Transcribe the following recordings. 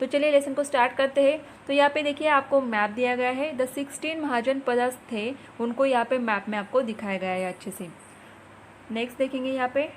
तो चलिए लेसन को स्टार्ट करते हैं। तो यहाँ पे देखिए आपको मैप दिया गया है। द 16 महाजनपद थे, उनको यहाँ पे मैप में आपको दिखाया गया है अच्छे से। नेक्स्ट देखेंगे यहाँ पे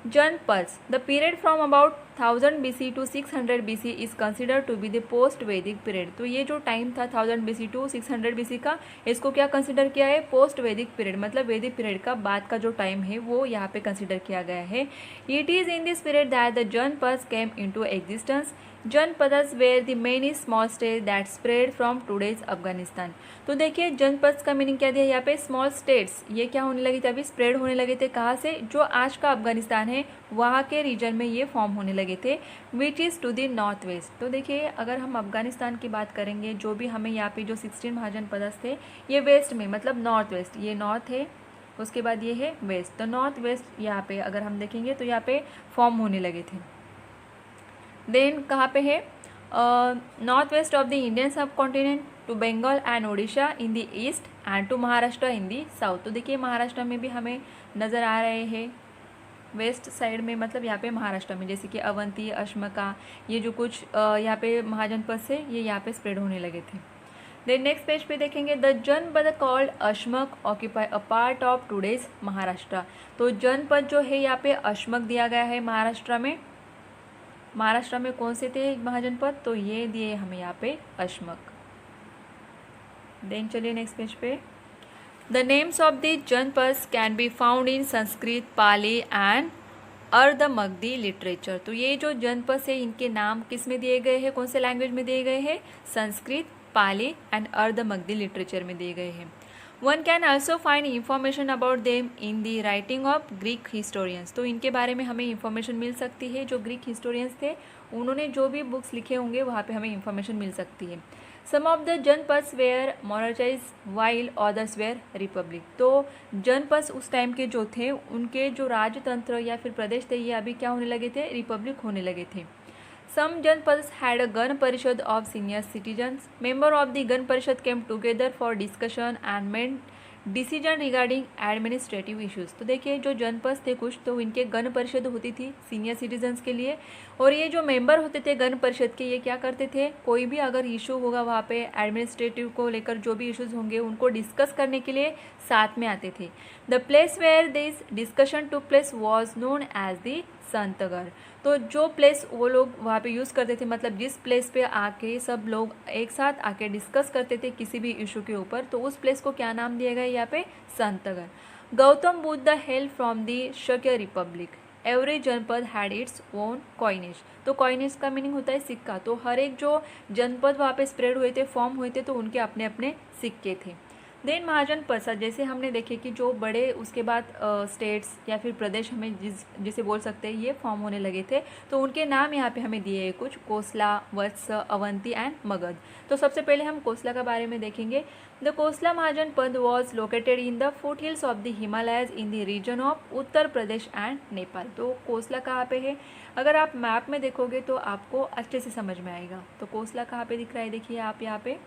janapadas. The period from about 1000 BC to 600 BC is consider to be the post Vedic period. तो ये जो टाइम था 1000 BC टू 600 BC का, इसको क्या कंसिडर किया है? पोस्ट वैदिक पीरियड, मतलब वैदिक पीरियड का बाद का जो टाइम है वो यहाँ पे कंसिडर किया गया है। It is in this period that the janapadas came into existence. Janapadas were the many small state that spread from today's Afghanistan. तो देखिए जनपद्स का मीनिंग क्या दिया यहाँ पे? Small states. ये क्या होने लगे थे? अभी स्प्रेड होने लगे थे। कहाँ से? जो आज का अफगानिस्तान है वहाँ के रीजन में ये फॉर्म होने लगे थे, which is to the north west. तो देखिए अगर हम अफगानिस्तान की बात करेंगे, जो भी हमें यहाँ पे जो 16 महाजनपद थे ये वेस्ट में, मतलब नॉर्थ वेस्ट, ये नॉर्थ है, उसके बाद ये है वेस्ट। तो नॉर्थ वेस्ट यहाँ पे अगर हम देखेंगे तो यहाँ पे फॉर्म होने लगे थे। देन कहाँ पे है? North west of the Indian subcontinent, to Bengal and Odisha in the east and to Maharashtra in the south. तो देखिए महाराष्ट्र में भी हमें नज़र आ रहे हैं वेस्ट साइड में, मतलब यहाँ पे महाराष्ट्र में, जैसे कि अवंती, अश्मका, ये जो कुछ यहाँ पे महाजनपद से ये यहाँ पे स्प्रेड होने लगे थे। देन नेक्स्ट पेज पे देखेंगे द जनपद called Ashmak occupy a part of today's Maharashtra. तो जनपद जो है यहाँ पे अश्मक दिया गया है महाराष्ट्र में। महाराष्ट्र में कौन से थे महाजनपद? तो ये दिए हमें यहाँ पे अश्मक। देन चलिए नेक्स्ट पेज पे। The names of the janapadas can be found in Sanskrit, Pali and Ardhamagadhi literature. तो ये जो जनपद है इनके नाम किस में दिए गए हैं? कौन से लैंग्वेज में दिए गए हैं? संस्कृत, पाली एंड अर्धमगधी लिटरेचर में दिए गए हैं। One can also find information about them in the writing of Greek historians. तो इनके बारे में हमें इंफॉर्मेशन मिल सकती है। जो ग्रीक हिस्टोरियंस थे उन्होंने जो भी बुक्स लिखे होंगे वहाँ पे हमें इंफॉर्मेशन मिल सकती है। Some of the janapadas were monarchies while others were republic. तो जनपद्स उस टाइम के जो थे उनके जो राजतंत्र या फिर प्रदेश थे ये अभी क्या होने लगे थे? रिपब्लिक होने लगे थे। Some Janpads had a Gan Parishad of senior citizens. Member of the Gan Parishad came together for discussion and made decision regarding administrative issues. तो देखिए जो जनपद थे कुछ, तो इनके गण परिषद होती थी सीनियर सिटीजन्स के लिए, और ये जो मेंबर होते थे गण परिषद के, ये क्या करते थे? कोई भी अगर इशू होगा वहाँ पे एडमिनिस्ट्रेटिव को लेकर जो भी इश्यूज़ होंगे उनको डिस्कस करने के लिए साथ में आते थे। The place where this discussion took place was known as the santhagara. तो जो प्लेस वो लोग वहाँ पे यूज़ करते थे, मतलब जिस प्लेस पे आके सब लोग एक साथ आके डिस्कस करते थे किसी भी इशू के ऊपर, तो उस प्लेस को क्या नाम दिया गया यहाँ पे? Santhagara. Gautam Buddha hail from the Shakya republic. Every janapada had its own coinage. तो कॉइनेज का मीनिंग होता है सिक्का। तो हर एक जो जनपद वहाँ पे स्प्रेड हुए थे, फॉर्म हुए थे, तो उनके अपने अपने सिक्के थे। देन महाजनपद, जैसे हमने देखे कि जो बड़े उसके बाद स्टेट्स या फिर प्रदेश हमें जिसे बोल सकते हैं ये फॉर्म होने लगे थे, तो उनके नाम यहाँ पे हमें दिए हैं कुछ: कोसला, वत्स, अवंती एंड मगध। तो सबसे पहले हम कोसला के बारे में देखेंगे। The Kosala mahajanapada was located in the foothills of the Himalayas in the region of Uttar Pradesh and Nepal. तो कोसला कहाँ पे है? अगर आप मैप में देखोगे तो आपको अच्छे से समझ में आएगा। तो कोसला कहाँ पे दिख रहा है? देखिए आप यहाँ पे,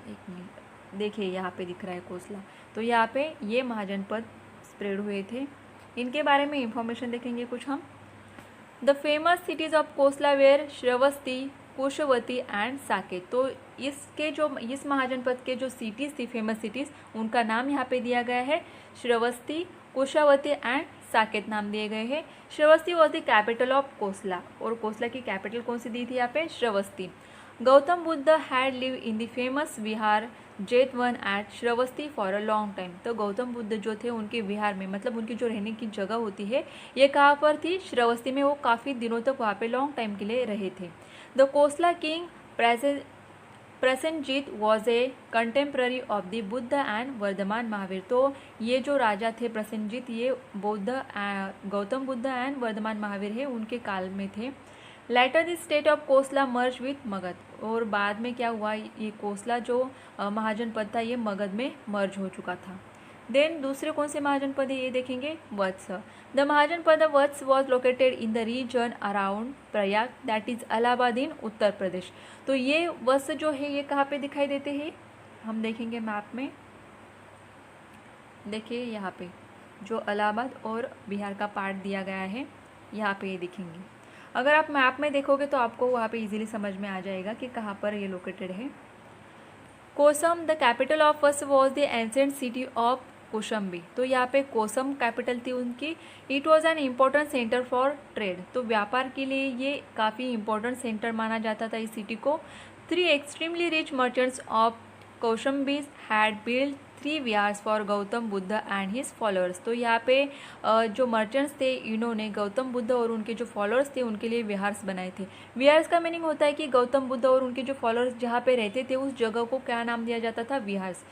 एक मिनट, देखिए यहाँ पे दिख रहा है कोसला। तो यहाँ पे ये महाजनपद स्प्रेड हुए थे। इनके बारे में इंफॉर्मेशन देखेंगे कुछ हम। The famous cities of Kosala were Shravasti, Kushavati and Saket. तो इसके जो इस महाजनपद के जो सिटीज़ थी, फेमस सिटीज़, उनका नाम यहाँ पे दिया गया है श्रावस्ती, कुशावती एंड साकेत नाम दिए गए हैं। Shravasti was the capital of Kosala, और कोसला की कैपिटल कौन सी दी थी यहाँ पे? Shravasti. Gautam Buddha had live in the famous vihar Jetavana at Shravasti for a long time. तो गौतम बुद्ध जो थे उनके विहार में, मतलब उनकी जो रहने की जगह होती है, ये कहाँ पर थी? श्रावस्ती में। वो काफ़ी दिनों तक वहाँ पे लॉन्ग टाइम के लिए रहे थे। The Kosala king Prasenjit was a contemporary of the Buddha and Vardhaman Mahavir. तो ये जो राजा थे प्रसेनजीत, ये गौतम बुद्ध एंड वर्धमान महावीर है उनके काल में थे। Later the state of Kosala merge with Magadh, और बाद में क्या हुआ, ये कोसला जो महाजनपद था ये मगध में मर्ज हो चुका था। देन दूसरे कौन से महाजनपद है ये देखेंगे, Vatsa. The mahajanapada Vatsa was located in the region around Prayag, that is Allahabad in Uttar Pradesh. तो ये वत्स जो है ये कहाँ पे दिखाई देते हैं? हम देखेंगे मैप में, देखिए यहाँ पे जो इलाहाबाद और बिहार का पार्ट दिया गया है यहाँ पे ये दिखेंगे। अगर आप मैप में देखोगे तो आपको वहाँ पे इजीली समझ में आ जाएगा कि कहाँ पर ये लोकेटेड है। Kosam, the capital of first was the ancient city of Kaushambi. तो यहाँ पे कोसम कैपिटल थी उनकी। It was an important centre for trade. तो व्यापार के लिए ये काफ़ी इंपॉर्टेंट सेंटर माना जाता था इस सिटी को। 3 extremely rich merchants of Kaushambi's had build 3 viharas for Gautam Buddha and his followers. तो यहाँ पे जो मर्चेंट्स थे इन्होंने गौतम बुद्ध और उनके जो फॉलोअर्स थे उनके लिए विहार्स बनाए थे। विहार्स का मीनिंग होता है कि गौतम बुद्ध और उनके जो फॉलोअर्स जहाँ पे रहते थे उस जगह को क्या नाम दिया जाता था, विहार्स।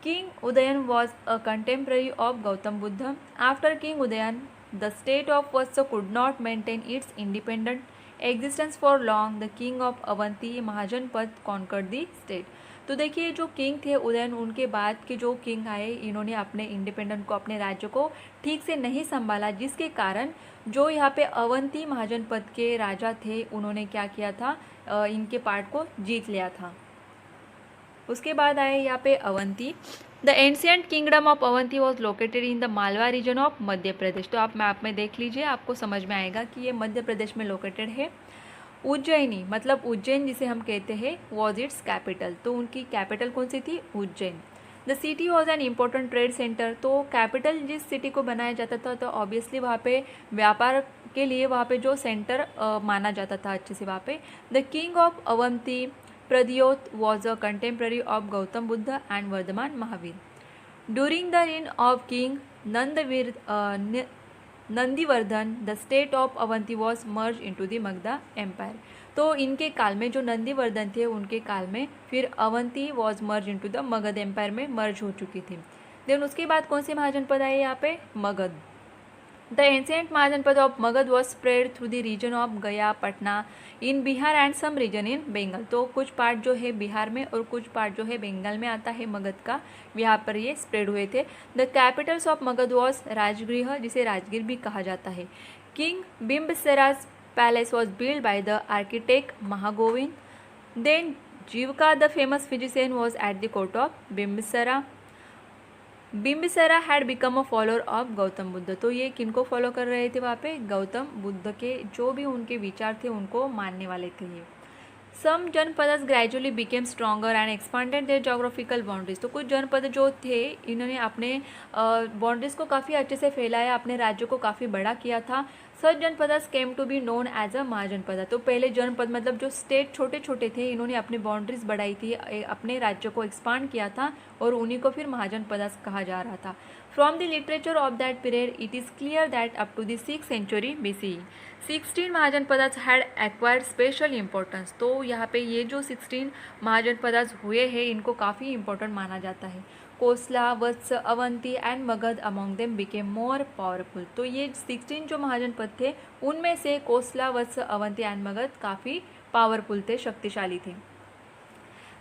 King Udayan was a contemporary of Gautam Buddha. After King Udayan, the state of Vatsa could not maintain its independent existence for long. The king of Avanti, Mahajanpad, conquered the state. तो देखिए जो king थे उदयन, उनके बाद के जो king आए इन्होंने अपने इंडिपेंडेंट को, अपने राज्य को ठीक से नहीं संभाला, जिसके कारण जो यहाँ पे अवंती महाजनपद के राजा थे उन्होंने क्या किया था, इनके पार्ट को जीत लिया था। उसके बाद आए यहाँ पे Avanti. The ancient kingdom of Avanti was located in the Malwa region of Madhya Pradesh. तो आप मैप में देख लीजिए, आपको समझ में आएगा कि ये मध्य प्रदेश में लोकेटेड है। उज्जैनी मतलब उज्जैन जिसे हम कहते हैं वॉज इट्स कैपिटल। तो उनकी कैपिटल कौन सी थी, Ujjain. The city was an important trade centre. तो कैपिटल जिस सिटी को बनाया जाता था तो ऑब्वियसली वहाँ पे व्यापार के लिए वहाँ पे जो सेंटर माना जाता था अच्छे से वहाँ पे। The king of Avanti Pradyot was a contemporary of Gautam Buddha and Vardhaman Mahavir. During the reign of King Nandivardhan, the state of Avanti was merged into the Magadha Empire. तो इनके काल में जो नंदीवर्धन थे उनके काल में फिर Avanti was merge into the Magadh empire में मर्ज हो चुकी थी। देन उसके बाद कौन से महाजनपद आए यहाँ पे, Magadh. The ancient Mahajanpad of Magad was spread through the region of Gaya, Patna in Bihar and some region in Bengal. तो कुछ पार्ट जो है बिहार में और कुछ पार्ट जो है बंगाल में आता है मगध का, यहाँ पर ये स्प्रेड हुए थे। The capitals of Magadha was Rajagriha, जिसे राजगीर भी कहा जाता है। King Bimbisara's palace was build by the architect Mahagovinda. Then Jivaka the famous physician was at the court of Bimbisara. Bimbisara had become a follower of Gautam Buddha. तो ये किनको फॉलो कर रहे थे वहाँ पे, गौतम बुद्ध के जो भी उनके विचार थे उनको मानने वाले थे ये। Some janapadas gradually became stronger and expanded their geographical boundaries. तो कुछ जनपद जो थे इन्होंने अपने बाउंड्रीज को काफ़ी अच्छे से फैलाया, अपने राज्य को काफ़ी बड़ा किया था। Such janapadas came to be known as a mahajanapada. तो पहले जनपद मतलब जो स्टेट छोटे छोटे थे इन्होंने अपनी बाउंड्रीज बढ़ाई थी, अपने राज्य को एक्सपांड किया था और उन्हीं को फिर महाजनपदस कहा जा रहा था। From the literature of that period it is clear that up to the 6th century BCE 16 Mahajanapadas had acquired special importance. तो यहाँ पे ये जो 16 महाजनपदास हुए हैं इनको काफ़ी इंपॉर्टेंट माना जाता है। Kosala, Vatsa, Avanti and Magadha among them became more powerful. तो ये 16 जो महाजनपद थे उनमें से कोसला, वत्स, अवंती एंड मगध काफ़ी पावरफुल थे, शक्तिशाली थे।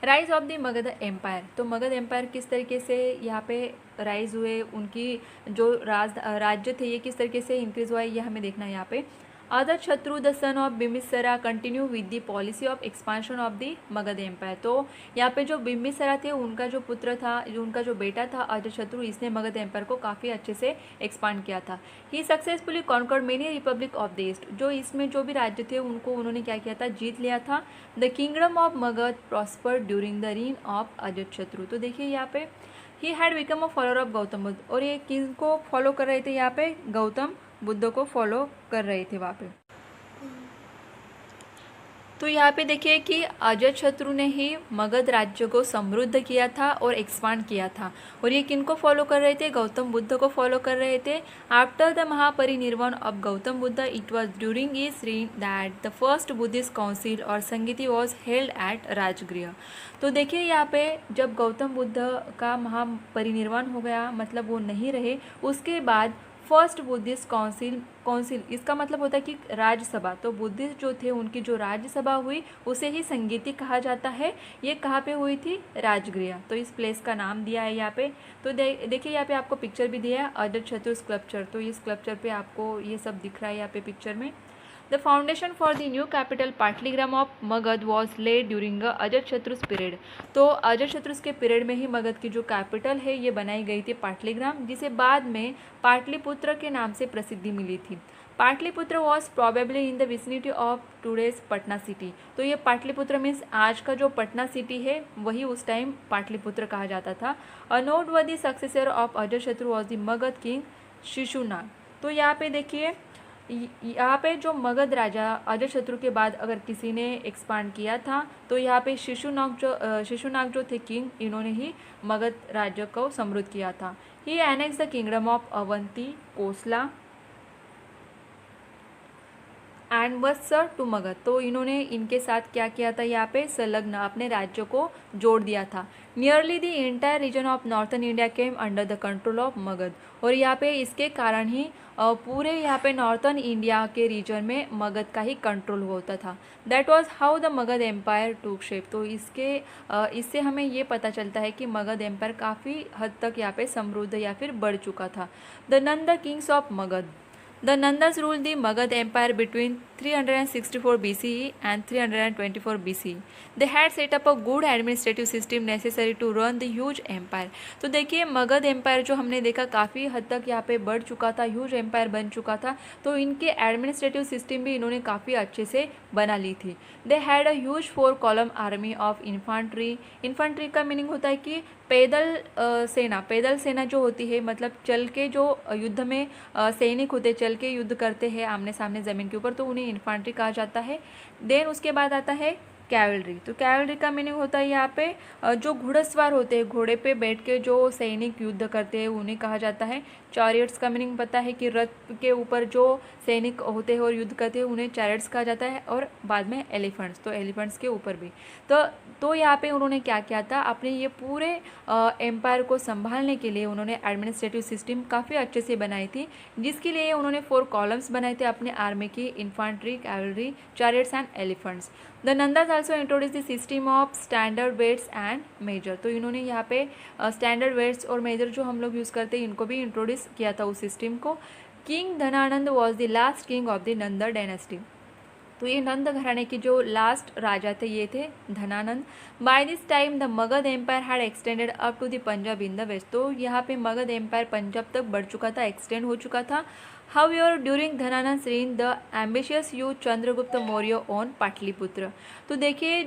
Rise of the Magadh empire. तो मगध एम्पायर किस तरीके से यहाँ पे राइज हुए, उनकी जो राज्य थे ये किस तरीके से इंक्रीज हुआ है ये हमें देखना है यहाँ पे। Ajatashatru the son of Bimbisara continue with the policy of expansion of the Magadh empire. तो यहाँ पे जो बिम्बिसारा थे उनका जो पुत्र था, उनका जो बेटा था अजातशत्रु, इसने मगध एम्पायर को काफ़ी अच्छे से एक्सपांड किया था। He successfully conquered many republic of the east. जो इसमें जो भी राज्य थे उनको उन्होंने क्या किया था, जीत लिया था। The kingdom of Magadh prosper during the reign of Ajatashatru. तो देखिए यहाँ पे ही had become a follower of Gautam Buddha. और ये किसको फॉलो कर रहे थे, यहाँ पे गौतम बुद्ध को फॉलो कर रहे थे वहाँ पे। तो यहाँ पे देखिए कि अजातशत्रु ने ही मगध राज्य को समृद्ध किया था और एक्सपांड किया था। और ये किनको फॉलो कर रहे थे, गौतम बुद्ध को फॉलो कर रहे थे। After the Mahaparinirvana of Gautam Buddha it was during his reign that the first Buddhist council और Sangiti was held at Rajgriha. तो देखिए यहाँ पे जब गौतम बुद्ध का महापरिनिर्वाण हो गया, मतलब वो नहीं रहे, उसके बाद फर्स्ट बुद्धिस्ट काउंसिल इसका मतलब होता है कि राज्यसभा। तो बुद्धिस्ट जो थे उनकी जो राज्यसभा हुई उसे ही संगीति कहा जाता है। ये कहाँ पे हुई थी, राजगृह। तो इस प्लेस का नाम दिया है यहाँ पे। तो देखिए यहाँ पे आपको पिक्चर भी दिया है, अजातशत्रु स्कल्पचर। तो इस स्कल्पचर पे आपको ये सब दिख रहा है यहाँ पे पिक्चर में। The foundation for the new capital Pataligrama of Magadha was laid during Ajatashatru's period. तो अजातशत्रुस के पीरियड में ही मगध की जो कैपिटल है ये बनाई गई थी पाटलीग्राम, जिसे बाद में पाटलिपुत्र के नाम से प्रसिद्धि मिली थी। Pataliputra was probably in the vicinity of today's Patna city. तो ये पाटलिपुत्र मीन्स आज का जो पटना सिटी है वही उस टाइम पाटलिपुत्र कहा जाता था। A noteworthy successor of Ajatashatru was the Magadha king Shishunaga. तो यहाँ पे देखिए, यहाँ पे जो मगध राजा अजातशत्रु के बाद अगर किसी ने एक्सपांड किया था तो यहाँ पे शिशुनाग जो थे किंग, इन्होंने ही मगध राज्य को समृद्ध किया था। He annex the kingdom of Avanti, Kosala and Vatsa to Magadha. तो इन्होंने इनके साथ क्या किया था, यहाँ पे संलग्न अपने राज्य को जोड़ दिया था। Nearly the entire reason of northern India came under the control of Magadh. और यहाँ पे इसके कारण ही पूरे यहाँ पे नॉर्थन इंडिया के रीजन में मगध का ही कंट्रोल होता था। That was how the Magadh empire took shape. तो इससे हमें ये पता चलता है कि मगध एम्पायर काफ़ी हद तक यहाँ पे समृद्ध या फिर बढ़ चुका था। The Nanda Kings of Magadh. The Nandas ruled the Magad Empire between 364 BCE and 324 BCE. They had set up a good administrative system necessary to run the huge empire. तो देखिए, मगध एम्पायर जो हमने देखा काफ़ी हद तक यहाँ पे बढ़ चुका था, ह्यूज एम्पायर बन चुका था। तो इनके एडमिनिस्ट्रेटिव सिस्टम भी इन्होंने काफ़ी अच्छे से बना ली थी। They had a huge 4 column army of infantry. Infantry का मीनिंग होता है कि पैदल सेना जो होती है, मतलब चल के जो युद्ध में सैनिक होते, चल के युद्ध करते हैं आमने सामने ज़मीन के ऊपर, तो उन्हें इन्फेंट्री कहा जाता है। देन उसके बाद आता है कैवलरी। तो कैवलरी का मीनिंग होता है यहाँ पे जो घुड़सवार होते हैं, घोड़े पे बैठ के जो सैनिक युद्ध करते हैं उन्हें कहा जाता है। चैरियट्स का मीनिंग पता है कि रथ के ऊपर जो सैनिक होते हैं और युद्ध करते हैं उन्हें चैरियट्स कहा जाता है। और बाद में एलिफेंट्स, तो एलिफेंट्स के ऊपर भी। तो यहाँ पे उन्होंने क्या किया था, अपने ये पूरे एम्पायर को संभालने के लिए उन्होंने एडमिनिस्ट्रेटिव सिस्टम काफ़ी अच्छे से बनाई थी, जिसके लिए उन्होंने 4 कॉलम्स बनाए थे अपने आर्मी की, infantry, cavalry, chariots and elephants. The Nandas also introduce the system of standard weights and measure. तो इन्होंने यहाँ पे स्टैंडर्ड वेट्स और मेजर जो हम लोग यूज़ करते हैं इनको भी इंट्रोड्यूस किया था उस सिस्टम को। King Dhanananda was the last king of the Nanda dynasty. तो ये नंद घराने के जो लास्ट राजा थे ये थे Dhanananda. By this time the Magadh empire had extended up to the Punjab in the west. तो यहाँ पे मगध एम्पायर पंजाब तक बढ़ चुका था, एक्सटेंड हो चुका था। However, during Dhananand's reign, the ambitious youth Chandragupta Maurya own Pataliputra. तो देखिए,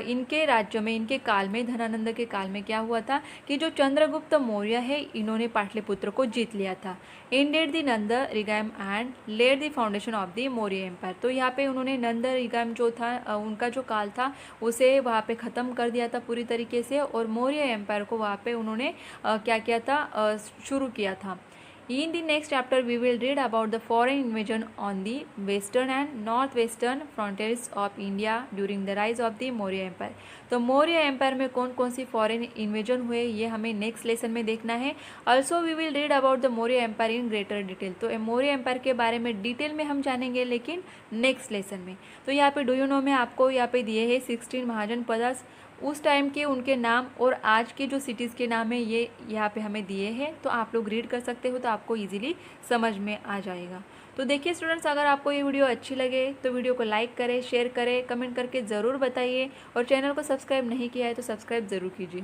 इनके राज्य में, इनके काल में, धनानंद के काल में क्या हुआ था कि जो चंद्रगुप्त मौर्य है इन्होंने पाटलिपुत्र को जीत लिया था। Ended the Nanda regime and laid the foundation of the Maurya empire. तो यहाँ पे उन्होंने नंद रिगाम जो था, उनका जो काल था उसे वहाँ पे ख़त्म कर दिया था पूरी तरीके से, और मौर्य एम्पायर को वहाँ पे उन्होंने क्या किया था, शुरू किया था। In the next chapter, we will read about the foreign invasion on the western and northwestern frontiers of India during the rise of the Maurya Empire. तो मौर्य एम्पायर में कौन कौन सी फॉरेन इन्वेजन हुए ये हमें नेक्स्ट लेसन में देखना है। Also we will read about the Maurya empire in greater detail. तो मौर्य एम्पायर के बारे में डिटेल में हम जानेंगे, लेकिन नेक्स्ट लेसन में। तो यहाँ पे डू यू नो में आपको यहाँ पे दिए हैं 16 महाजनपद, उस टाइम के उनके नाम, और आज के जो सिटीज़ के नाम है ये यहाँ पे हमें दिए हैं। तो आप लोग रीड कर सकते हो, तो आपको इजीली समझ में आ जाएगा। तो देखिए स्टूडेंट्स, अगर आपको ये वीडियो अच्छी लगे तो वीडियो को लाइक करें, शेयर करें, कमेंट करके ज़रूर बताइए, और चैनल को सब्सक्राइब नहीं किया है तो सब्सक्राइब ज़रूर कीजिए।